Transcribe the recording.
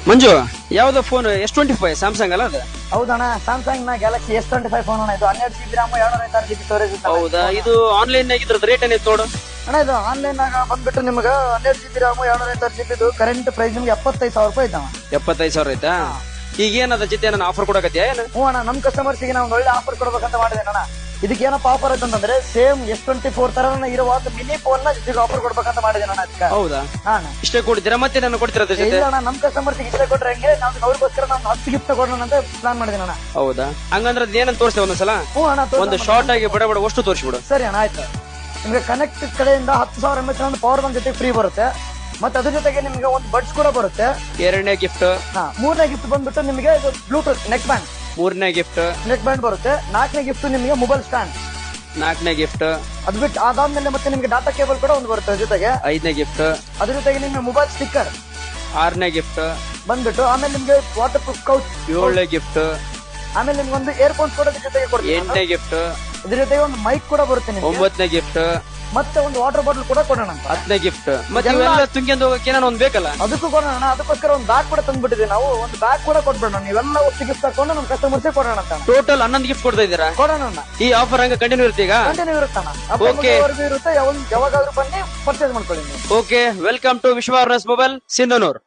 ಮಂಜು, ಯಾವ್ದೋ phone S25 Samsung ಅಲ್ಲ ಅದು? ಹೌದಣ್ಣ, ಸ್ಯಾಮ್ಸಂಗ್ ನ ಗ್ಯಾಲಕ್ಸಿ S25 ಫೋನ್ ಅಣ್ಣ. ಇದು 12 GB RAM 256 GB ಸ್ಟೋರೇಜ್. ಹೌದಾ? ಇದು ಆನ್ಲೈನ್ ನಾಗ ಇದ್ರದ್ದು ರೇಟ್ ಏನಿತ್ತು ನೋಡು. ಅಣ್ಣ ಇದು ಆನ್ಲೈನ್ ನಾಗ ಬಂದ್ಬಿಟ್ಟು ನಿಮ್ಗೆ 12 GB RAM 256 GB ಇದು ಕರೆಂಟ್ ಪ್ರೈಸ್ ನಿಮ್ಗೆ 75,000 ರೂಪಾಯಿ ಐತಣ್ಣ. 75,000 ಐತಾ? ಈಗ ಏನದ ಜೊತೆ ನಾನು ಆಫರ್ ಕೊಡಕತ್ತೀಯ ಏನು? ಹ್ಞೂ ಅಣ್ಣ, ನಮ್ ಕಸ್ಟಮರ್ಸ್ ಗೆ ನಾವು ಒಳ್ಳೆ ಆಫರ್ ಕೊಡ್ಬೇಕಂತ ಮಾಡಿದ್ದೇನೆ ಅಣ್ಣ. ಇದಕ್ಕೆ ಏನಪ್ಪ ಆಫರ್ ಐತಂದ್ರೆ ಸೇಮ್ S24 ತರ ಇರುವ ಒಂದು ಮಿನಿ ಫೋನ್ ನ ಜೊತೆಗೆ ಆಫರ್ ಕೊಡ್ಬೇಕಂತ ಮಾಡಿದ್ದೇನೆ ಅಣ್ಣ. ಅದಕ್ಕೆ ಹೌದಾ? ಹಾ ಅಣ್ಣ, ಇಷ್ಟೇ ಕೊಡ್ತೀರಾ ಮತ್ತೆ ನಾನು ಕೊಡ್ತೀರಾ ಅದ್ರ ಜೊತೆ? ಇಲ್ಲ ಅಣ್ಣ, ನಮ್ ಕಸ್ಟಮರ್ಸ್ ಇಷ್ಟೇ ಕೊಟ್ರೆ ಹೆಂಗೆ, ನಾವು ಅವ್ರಿಗೋಸ್ಕರ ನಾವು 10 ಗಿಫ್ಟ್ ತಗೊಳ್ಳೋಣ ಅಂತ ಪ್ಲಾನ್ ಮಾಡಿದ್ದೇನೆ ಅಣ್ಣ. ಹೌದಾ? ಹಂಗಂದ್ರೆ ಏನಂತ ತೋರಿಸ್ತೇವೆ ಒಂದ್ಸಲ? ಹ್ಞೂ ಅಣ್ಣ, ಒಂದು ಶಾರ್ಟ್ ಆಗಿ ಬಡ ಬಡ ಅಷ್ಟು ತೋರಿಸ್ಬಿಡು. ಸರಿ ಅಣ್ಣ, ಆಯ್ತು. ನಿಮ್ಗೆ ಕನೆಕ್ಟ್ ಕಡೆಯಿಂದ 10,000 mAh ಒಂದು ಪವರ್ ಬ್ಯಾಂಕ್ ಜೊತೆ ಫ್ರೀ ಬರುತ್ತೆ. ಮತ್ತೆ ಅದ್ರ ಜೊತೆಗೆ ನಿಮ್ಗೆ ಒಂದು ಬಡ್ಸ್ ಕೂಡ ಬರುತ್ತೆ. ಎರಡನೇ ಗಿಫ್ಟ್. ಮೂರನೇ ಗಿಫ್ಟ್ ಬಂದ್ಬಿಟ್ಟು ನಿಮಗೆ ಬ್ಲೂಟೂತ್ ನೆಕ್ ಬ್ಯಾಂಡ್. ಮೂರನೇ ಗಿಫ್ಟ್ ನೆಕ್ ಬ್ಯಾಂಡ್ ಬರುತ್ತೆ. ನಾಲ್ಕನೇ ಗಿಫ್ಟ್ ನಿಮಗೆ ಮೊಬೈಲ್ ಸ್ಟ್ಯಾಂಡ್. ನಾಲ್ಕನೇ ಗಿಫ್ಟ್. ಅದ್ ಬಿಟ್ಟು ಅದಾದ್ಮೇಲೆ ಮತ್ತೆ ನಿಮ್ಗೆ ಡಾಟಾ ಕೇಬಲ್ ಕೂಡ ಒಂದು ಬರುತ್ತೆ ಜೊತೆಗೆ. ಐದನೇ ಗಿಫ್ಟ್. ಅದ್ರ ಜೊತೆಗೆ ನಿಮ್ಗೆ ಮೊಬೈಲ್ ಸ್ಟಿಕ್ಕರ್. ಆರನೇ ಗಿಫ್ಟ್ ಬಂದ್ಬಿಟ್ಟು ಆಮೇಲೆ ನಿಮ್ಗೆ ವಾಟರ್ ಪ್ರೂಫ್ ಕೌಚ್. ಏಳನೇ ಗಿಫ್ಟ್. ಆಮೇಲೆ ನಿಮ್ಗೆ ಒಂದು ಇಯರ್ಫೋನ್ಸ್ ಕೂಡ ಜೊತೆಗೆ ಕೊಡ್ತೀವಿ. ಎಂಟನೇ ಗಿಫ್ಟ್. ಇದ್ರ ಜೊತೆಗೆ ಒಂದು ಮೈಕ್ ಕೂಡ ಬರುತ್ತೆ ನಿಮ್ಗೆ. ಒಂಬತ್ತನೇ ಗಿಫ್ಟ್. ಮತ್ತೆ ಒಂದು ವಾಟರ್ ಬಾಟಲ್ ಕೂಡ ಕೊಡೋಣ ಅಂತ. 10ನೇ ಗಿಫ್ಟ್. ಮತ್ತೆ ಇವೆಲ್ಲ ತುಂಬಿಕೊಂಡು ಹೋಗಕ್ಕೆ ಏನೋ ಒಂದು ಬೇಕಲ್ಲ? ಅದಕ್ಕೂ ಕೊಡೋಣ. ಅದಕ್ಕೋಸ್ಕರ ಒಂದು ಬ್ಯಾಗ್ ಕೂಡ ತಂದ್ಬಿಟ್ಟಿದೆ ನಾವು. ಒಂದು ಬ್ಯಾಗ್ ಕೂಡ ಕೊಟ್ಬಿಡೋಣ. ನೀವೆಲ್ಲ ಒಟ್ಟು ಗಿಫ್ಟ್ ಹಾಕೊಂಡು ನಮ್ಮ ಕಸ್ಟಮರ್ಸ್ ಕೊಡೋಣ ಅಂತ. ಟೋಟಲ್ 11 ಗಿಫ್ಟ್ ಕೊಡ್ತಾ ಇದ್ದೀರಾ? ಕೊಡೋಣ. ಈ ಆಫರ್ ಹಂಗ ಕಂಟಿನ್ಯೂ ಇರುತ್ತೆ ಈಗ? ಕಂಟಿನ್ಯೂ ಇರುತ್ತಣ್ಣ. Okay. ಇರುತ್ತೆ. ಯಾವಾಗಾದ್ರೂ ಬನ್ನಿ ಪರ್ಚೇಸ್ ಮಾಡ್ಕೊಳ್ಳಿ. ಓಕೆ, ವೆಲ್ಕಮ್ ಟು ವಿಶ್ವ ಮೊಬೈಲ್ ಸಿಂಧನೂರ್.